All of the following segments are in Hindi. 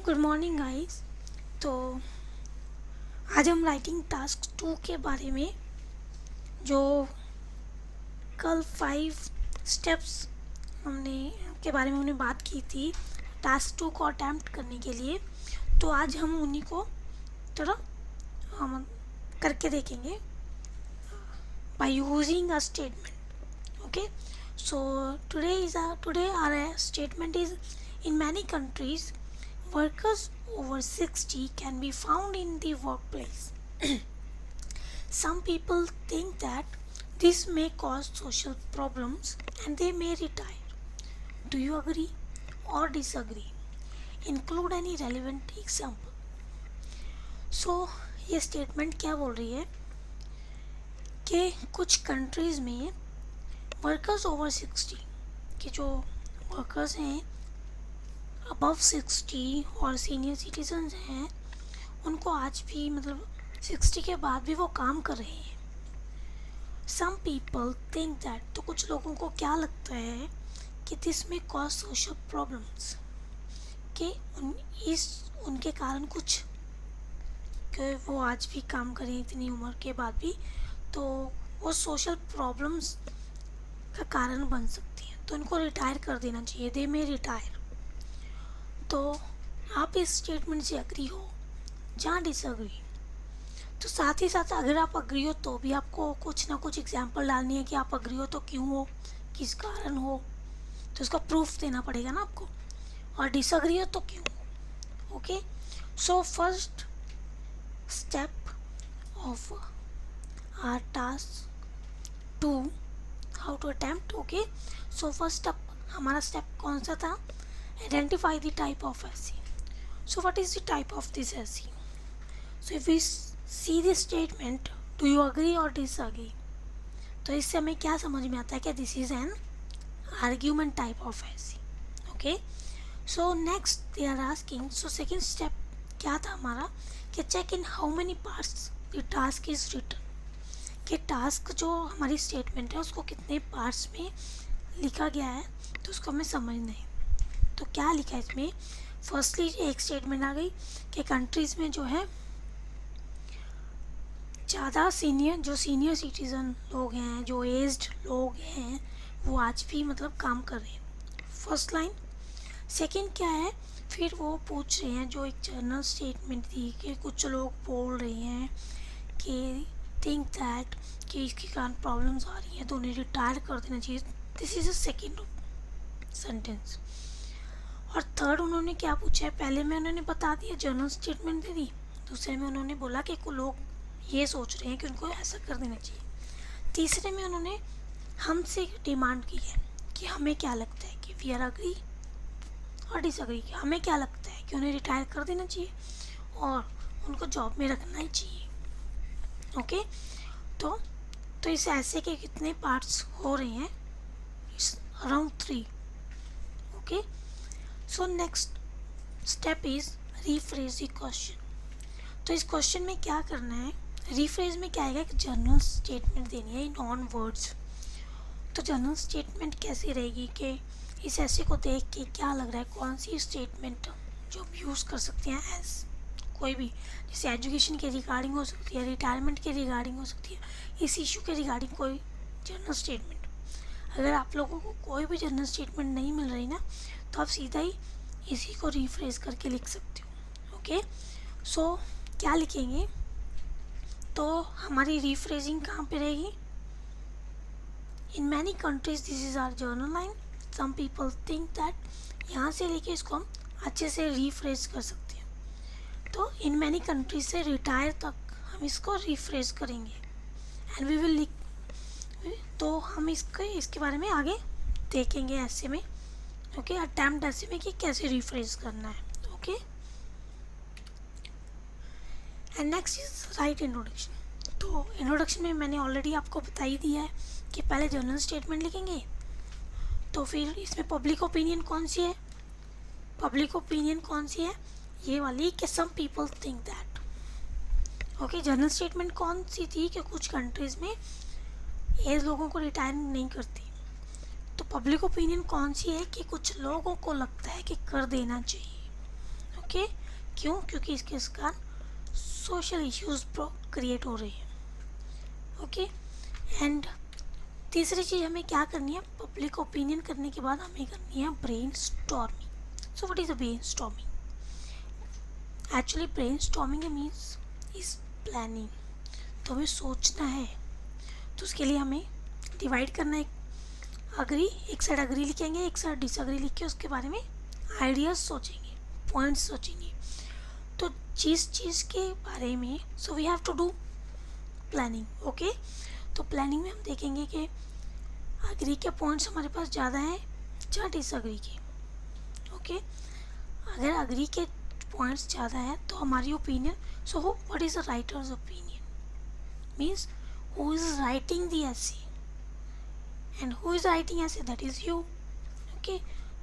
Good morning guys. तो आज हम राइटिंग टास्क 2 के बारे में, जो कल 5 स्टेप्स हमने के बारे में हमने बात की थी टास्क 2 को अटैम्प्ट करने के लिए, तो आज हम उन्हीं को थोड़ा हम करके देखेंगे by using a statement. Okay, so today our statement is: in many countries workers over 60 can be found in the workplace. Some people think that this may cause social problems and they may retire. Do you agree or disagree? Include any relevant example. So ये स्टेटमेंट क्या बोल रही है कि कुछ कंट्रीज़ में वर्कर्स ओवर 60 के जो वर्कर्स हैं अबव 60 और सीनियर सिटीजन्स हैं, उनको आज भी मतलब 60 के बाद भी वो काम कर रहे हैं। सम पीपल थिंक दैट, तो कुछ लोगों को क्या लगता है कि दिस में कॉज सोशल प्रॉब्लम्स, कि उनके कारण कुछ, कि वो आज भी काम करें इतनी उम्र के बाद भी, तो वो सोशल प्रॉब्लम्स का कारण बन सकती है, तो उनको रिटायर कर देना चाहिए। दे में रिटायर। तो आप इस स्टेटमेंट से अग्री हो या डिसअग्री? तो साथ ही साथ अगर आप अग्री हो तो भी आपको कुछ ना कुछ एग्जाम्पल डालनी है कि आप अग्री हो तो क्यों हो, किस कारण हो, तो उसका प्रूफ देना पड़ेगा ना आपको। और डिसअग्री हो तो क्यों हो। Okay, so first step of our task 2, how to attempt. Okay, so first step, हमारा स्टेप कौन सा था? Identify the type of essay. So what is the type of this essay? So if we see this statement, do you agree or disagree? तो इससे हमें क्या समझ में आता है कि this is an argument type of essay. Okay, so next they are asking, so second step क्या था हमारा कि check in how many parts the task is written, कि टास्क जो हमारी स्टेटमेंट है उसको कितने पार्ट्स में लिखा गया है, तो उसको हमें समझना है। तो क्या लिखा है इसमें? फर्स्टली एक स्टेटमेंट आ गई कि कंट्रीज़ में जो है ज़्यादा सीनियर सिटीज़न लोग हैं, जो एज्ड लोग हैं, वो आज भी मतलब काम कर रहे हैं। First line. सेकंड क्या है, फिर वो पूछ रहे हैं, जो एक जनरल स्टेटमेंट थी कि कुछ लोग बोल रहे हैं कि थिंक दैट, कि इसके कारण प्रॉब्लम्स आ रही हैं तो उन्हें रिटायर कर देना चाहिए। This is a second sentence. और थर्ड उन्होंने क्या पूछा है? पहले में उन्होंने बता दिया, जनरल स्टेटमेंट दे दी। दूसरे में उन्होंने बोला कि कुछ लोग ये सोच रहे हैं कि उनको ऐसा कर देना चाहिए। तीसरे में उन्होंने हमसे डिमांड की है कि हमें क्या लगता है, कि वी आर अग्री और डिसअग्री, कि हमें क्या लगता है कि उन्हें रिटायर कर देना चाहिए और उनको जॉब में रखना ही चाहिए। ओके, तो इस ऐसे के कितने पार्ट्स हो रहे हैं? Around 3। Okay, so next step is rephrase the question. तो इस क्वेश्चन में क्या करना है? रीफ्रेज में क्या आएगा? एक जनरल स्टेटमेंट देनी है इन ऑन वर्ड्स। तो जनरल स्टेटमेंट कैसी रहेगी कि इस ऐसे को देख के क्या लग रहा है, कौन सी स्टेटमेंट जो हम यूज़ कर सकते हैं एज कोई भी, जैसे एजुकेशन के रिगार्डिंग हो सकती है, रिटायरमेंट के रिगार्डिंग हो सकती है, इस इशू के रिगार्डिंग कोई जनरल स्टेटमेंट। अगर आप लोगों को कोई भी जनरल स्टेटमेंट नहीं मिल रही ना, तो आप सीधा ही इसी को रिफ्रेश करके लिख सकते हो। ओके, सो क्या लिखेंगे? तो हमारी रिफ्रेजिंग कहाँ पे रहेगी? In many countries this is our general line, some people think that, यहाँ से लेके इसको हम अच्छे से रिफ्रेश कर सकते हैं। तो इन मैनी कंट्रीज से रिटायर तक हम इसको रिफ्रेश करेंगे एंड वी विल लिख, तो हम इसके बारे में आगे देखेंगे ऐसे में। ओके, अटैम्प्ट ऐसे में कि कैसे रिफ्रेश करना है। Okay, and next is right introduction. तो इंट्रोडक्शन में मैंने ऑलरेडी आपको बता ही दिया है कि पहले जनरल स्टेटमेंट लिखेंगे, तो फिर इसमें पब्लिक ओपिनियन कौन सी है? पब्लिक ओपिनियन कौन सी है? ये वाली कि some people think that. Okay, general statement कौन सी थी कि कुछ कंट्रीज़ में एज लोगों को रिटायर नहीं करती। तो पब्लिक ओपिनियन कौन सी है कि कुछ लोगों को लगता है कि कर देना चाहिए। ओके, क्यों? क्योंकि इसके कारण सोशल इश्यूज क्रिएट हो रही हैं। ओके, एंड तीसरी चीज़ हमें क्या करनी है, पब्लिक ओपिनियन करने के बाद हमें करनी है brain storming. So what is a brain storming? Actually brain storming means is planning. तो हमें सोचना है, तो उसके लिए हमें डिवाइड करना है। अग्री, एक साइड अग्री लिखेंगे, एक साइड डिसअग्री लिख के उसके बारे में आइडियाज सोचेंगे, पॉइंट्स सोचेंगे। तो जिस चीज़ के बारे में, so we have to do planning. Okay, तो प्लानिंग में हम देखेंगे कि अग्री के पॉइंट्स हमारे पास ज़्यादा हैं या डिसअग्री के। ओके, अगर अग्री के पॉइंट्स ज़्यादा हैं तो हमारी opinion, so what is the writers opinion means who is writing the essay, and who is writing essay, that is you. Okay,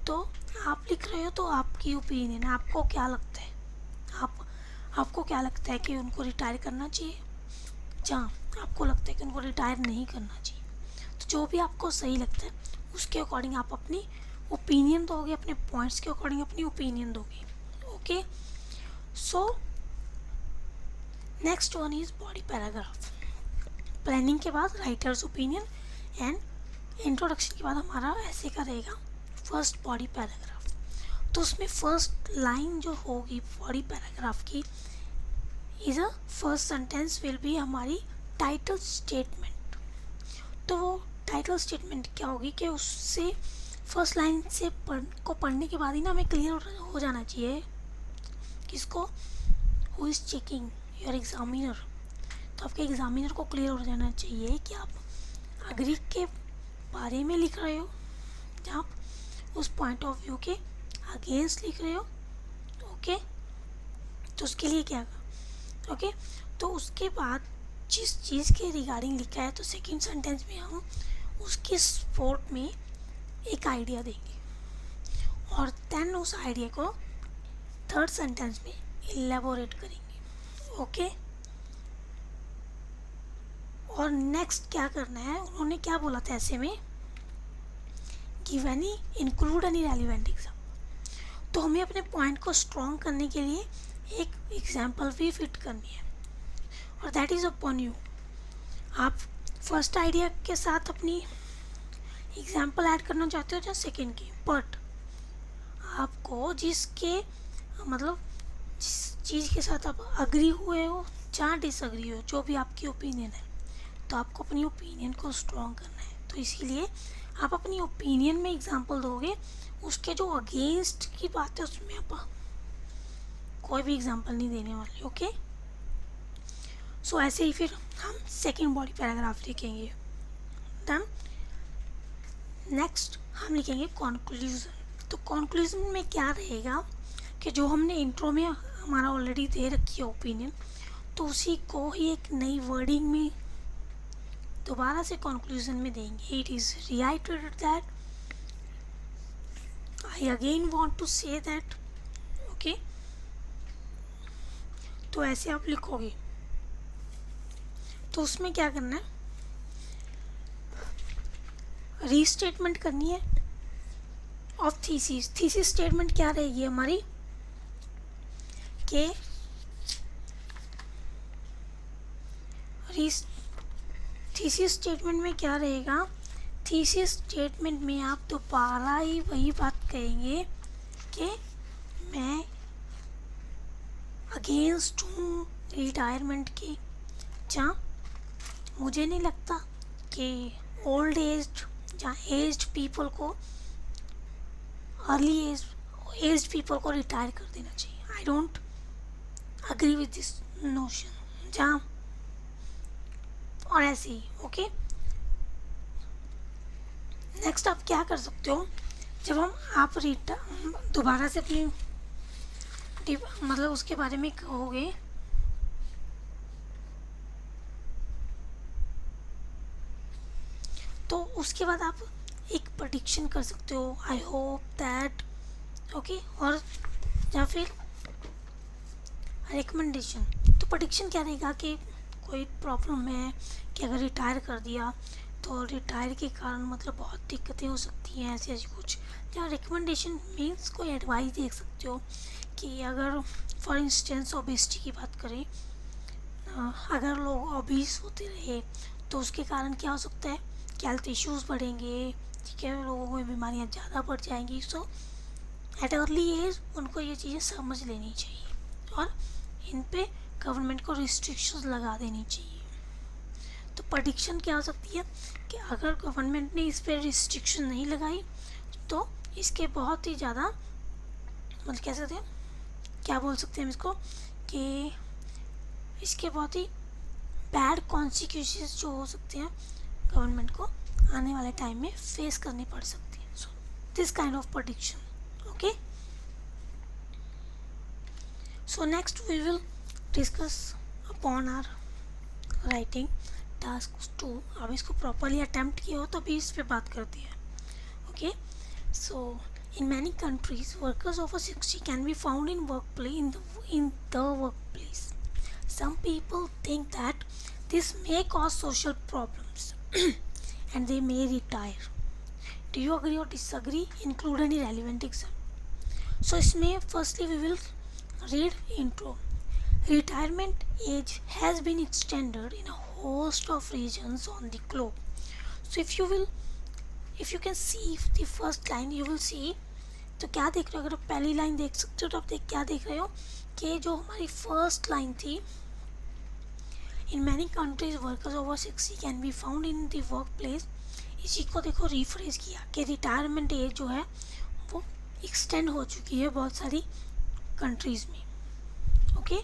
तो आप लिख रहे हो तो आपकी ओपिनियन है, आपको क्या लगता है, आपको क्या लगता है कि उनको रिटायर करना चाहिए, जहाँ आपको लगता है कि उनको रिटायर नहीं करना चाहिए। तो जो भी आपको सही लगता है उसके अकॉर्डिंग आप अपनी ओपिनियन दोगे, अपने पॉइंट्स के अकॉर्डिंग अपनी ओपिनियन दोगे। Okay, so next one is body paragraph. Planning के बाद राइटर्स ओपिनियन एंड इंट्रोडक्शन के बाद हमारा ऐसे का रहेगा फर्स्ट बॉडी पैराग्राफ। तो उसमें फर्स्ट लाइन जो होगी बॉडी पैराग्राफ की is a first sentence will be हमारी टाइटल स्टेटमेंट। तो वो टाइटल स्टेटमेंट क्या होगी कि उससे फर्स्ट लाइन से पढ़ने के बाद ही ना हमें क्लियर हो जाना चाहिए किसको, who is checking your examiner. तो आपके एग्जामिनर को क्लियर हो जाना चाहिए कि आप अग्री के बारे में लिख रहे हो या आप उस पॉइंट ऑफ व्यू के अगेंस्ट लिख रहे हो। ओके, तो उसके लिए क्या, ओके, तो उसके बाद जिस चीज़ के रिगार्डिंग लिखा है तो सेकंड सेंटेंस में हम उसके सपोर्ट में एक आइडिया देंगे और देन उस आइडिया को थर्ड सेंटेंस में इलेबोरेट करेंगे। ओके, और नेक्स्ट क्या करना है, उन्होंने क्या बोला था ऐसे में, give any, include any relevant example. तो हमें अपने पॉइंट को स्ट्रॉन्ग करने के लिए एक एग्जाम्पल भी फिट करनी है और दैट इज़ अपॉन यू। आप फर्स्ट आइडिया के साथ अपनी एग्जाम्पल ऐड करना चाहते हो या सेकेंड की, बट आपको जिसके मतलब जिस चीज़ के साथ आप अग्री हुए हो या डिसअग्री हो, जो भी आपकी ओपिनियन है, तो आपको अपनी ओपिनियन को स्ट्रॉन्ग करना है। तो इसीलिए आप अपनी ओपिनियन में एग्जांपल दोगे, उसके जो अगेंस्ट की बात है उसमें आप कोई भी एग्जांपल नहीं देने वाले। ओके, सो ऐसे ही फिर हम सेकंड बॉडी पैराग्राफ लिखेंगे। देन नेक्स्ट हम लिखेंगे कॉन्क्लूजन। तो कॉन्क्लूजन में क्या रहेगा कि जो हमने इंट्रो में हमारा ऑलरेडी दे रखी है ओपिनियन, तो उसी को ही एक नई वर्डिंग में दोबारा से कंक्लूजन में देंगे। It is reiterated that I again want to say that. Okay, तो ऐसे आप लिखोगे। तो उसमें क्या करना है, रीस्टेटमेंट करनी है ऑफ थीसिस। थीसिस स्टेटमेंट क्या रहेगी हमारी कि थीसिस स्टेटमेंट में क्या रहेगा, थीसिस स्टेटमेंट में आप दोबारा ही वही बात कहेंगे कि मैं अगेंस्ट हूँ रिटायरमेंट की, जहाँ मुझे नहीं लगता कि ओल्ड एज या एज्ड पीपल को अर्ली एज्ड पीपल को रिटायर कर देना चाहिए। I don't agree with this notion, जहाँ और ऐसे ही। ओके, नेक्स्ट आप क्या कर सकते हो, जब आप दोबारा से अपनी मतलब उसके बारे में कहोगे, तो उसके बाद आप एक प्रेडिक्शन कर सकते हो, आई होप दैट। ओके, और या फिर रिकमेंडेशन। तो प्रेडिक्शन क्या रहेगा कि कोई प्रॉब्लम है कि अगर रिटायर कर दिया तो रिटायर के कारण मतलब बहुत दिक्कतें हो सकती हैं, ऐसी ऐसी कुछ। या रिकमेंडेशन मीन्स कोई एडवाइस देख सकते हो कि अगर फॉर इंस्टेंस ओबेसिटी की बात करें, अगर लोग ओबीस होते रहे तो उसके कारण क्या हो सकता है कि हेल्थ इश्यूज़ बढ़ेंगे, ठीक है, लोगों को बीमारियाँ ज़्यादा बढ़ जाएंगी। सो एट अर्ली एज उनको ये चीज़ें समझ लेनी चाहिए और इन पे गवर्नमेंट को रिस्ट्रिक्शंस लगा देनी चाहिए। तो प्रेडिक्शन क्या हो सकती है कि अगर गवर्नमेंट ने इस पर रिस्ट्रिक्शन नहीं लगाई तो इसके बहुत ही ज़्यादा मतलब कह सकते हैं, क्या बोल सकते हैं हम इसको, कि इसके बहुत ही बैड कॉन्सिक्वेंसेस जो हो सकते हैं गवर्नमेंट को आने वाले टाइम में फेस करनी पड़ सकती है। So this kind of prediction. Okay, so next we will discuss upon our writing task 2। अब इसको प्रॉपरली अटेम्प्ट किया हो तो अभी इस पे बात करते हैं। Okay, so in many countries workers over 60 can be found in the workplace. Some people think that this may cause social problems and they may retire. Do you agree or disagree? Include any relevant example. So इसमें firstly we will read intro. Retirement age has been extended in a host of regions on the globe. So if you can see the first line, you will see, तो क्या देख रहे हो, अगर आप पहली लाइन देख सकते हो तो आप क्या देख रहे हो कि जो हमारी फर्स्ट लाइन थी, इन many countries workers over 60 can be found in the work place, इसी को देखो रिफ्रेश किया कि रिटायरमेंट एज जो है वो एक्सटेंड हो चुकी है बहुत सारी कंट्रीज़ में। ओके,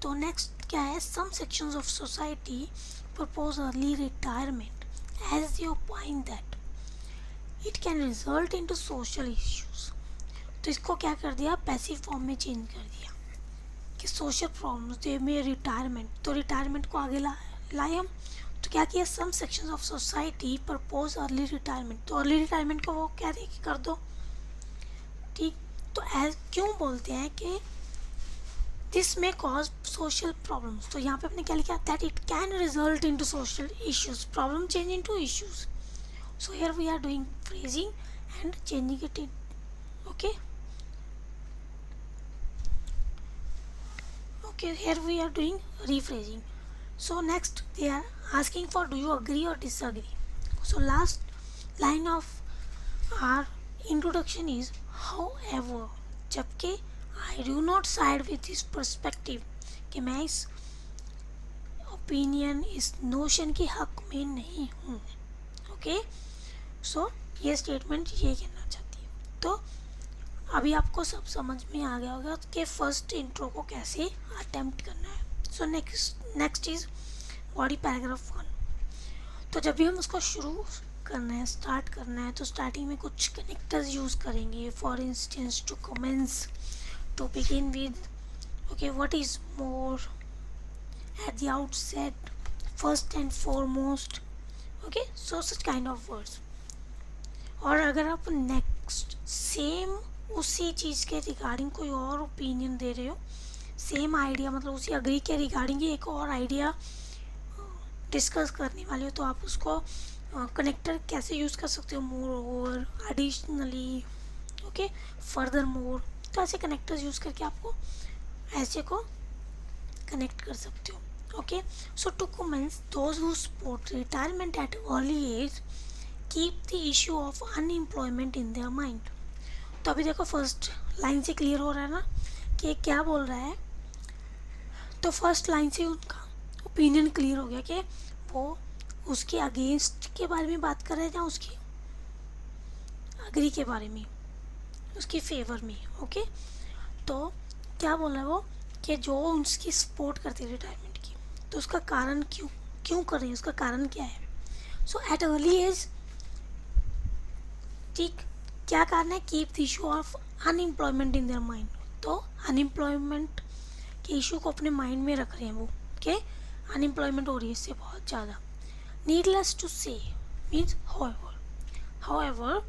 तो नेक्स्ट क्या है, some sections of society propose early retirement age they point that it can result into social issues. तो इसको क्या कर दिया, पैसिव फॉर्म में चेंज कर दिया कि सोशल प्रॉब्लम्स दे में रिटायरमेंट, तो रिटायरमेंट को आगे लाए हम। तो क्या किया, some sections of society propose early retirement, तो अर्ली रिटायरमेंट को वो क्या दे कर दो, ठीक। तो एज क्यों बोलते हैं कि दिस में कॉज सोशल प्रॉब्लम्स, तो यहाँ पे अपने क्या लिखा, that it can result into social issues, problem change into issues. So here we are doing phrasing and changing it in. Okay, here we are doing rephrasing. So next they are asking for do you agree or disagree. So last line of our introduction is however, जबकि I do not side with this perspective, कि मैं इस opinion, इस notion के हक में नहीं हूँ। ओके, सो ये स्टेटमेंट ये कहना चाहती है। तो अभी आपको सब समझ में आ गया होगा कि फर्स्ट इंट्रो को कैसे अटेम्प्ट करना है। So next is body paragraph 1। तो जब भी हम उसको शुरू करना है, स्टार्ट करना है, तो स्टार्टिंग में कुछ कनेक्टर्स यूज़ करेंगे। For instance to commence, to begin with, okay, what is more, at the outset, first and foremost, okay, so such kind of words. और अगर आप नेक्स्ट सेम उसी चीज़ के रिगार्डिंग कोई और ओपिनियन दे रहे हो, सेम आइडिया मतलब उसी अग्री के रिगार्डिंग एक और आइडिया डिस्कस करने वाले हो, तो आप उसको कनेक्टर कैसे यूज़ कर सकते हो, more over, additionally, okay, further more, तो ऐसे कनेक्टर्स यूज़ करके आपको ऐसे को कनेक्ट कर सकते हो। Okay, so to commence those who support retirement at early age keep the issue of unemployment in their mind. तो अभी देखो फर्स्ट लाइन से क्लियर हो रहा है ना कि क्या बोल रहा है। तो फर्स्ट लाइन से उनका ओपिनियन क्लियर हो गया कि वो उसके अगेंस्ट के बारे में बात कर रहे हैं या उसकी अग्री के बारे में, उसकी फेवर में। ओके, तो क्या बोल रहा है वो कि जो उसकी सपोर्ट करती है रिटायरमेंट की, तो उसका कारण क्यों कर रही है, उसका कारण क्या है। सो एट अर्ली एज, ठीक, क्या कारण है, keep the issue of unemployment in their mind, तो अनएम्प्लॉयमेंट के इशू को अपने माइंड में रख रहे हैं वो, कि अनएम्प्लॉयमेंट हो रही है इससे बहुत ज़्यादा। नीडलेस टू से means however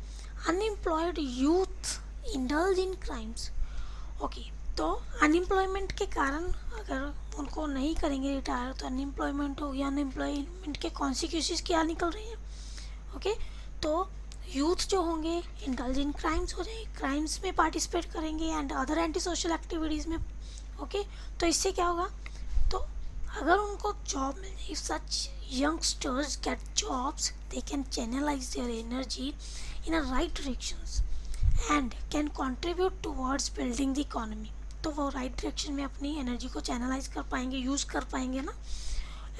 unemployed youth indulge in crimes. Okay, तो अनएम्प्लॉयमेंट के कारण अगर उनको नहीं करेंगे रिटायर तो अनएम्प्लॉयमेंट हो गया, अनएम्प्लॉयमेंट के कॉन्सिक्वेंसेस क्या निकल रहे हैं, ओके, तो यूथ जो होंगे इंडल्ज इन क्राइम्स हो जाएंगे, क्राइम्स में पार्टिसिपेट करेंगे and other anti social activities में। ओके, तो इससे क्या होगा, तो अगर उनको जॉब मिल जाए, if such youngsters get jobs they can channelise their energy in a right directions and can contribute towards building the economy. तो वो राइट डायरेक्शन में अपनी एनर्जी को चैनलाइज कर पाएंगे, यूज़ कर पाएंगे ना,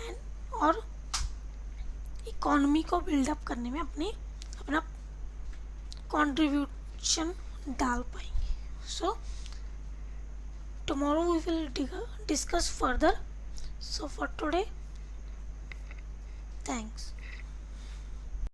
एंड और इकोनॉमी को बिल्डअप करने में अपना कंट्रीब्यूशन डाल पाएंगे। सो tomorrow we will discuss further. So for today, thanks.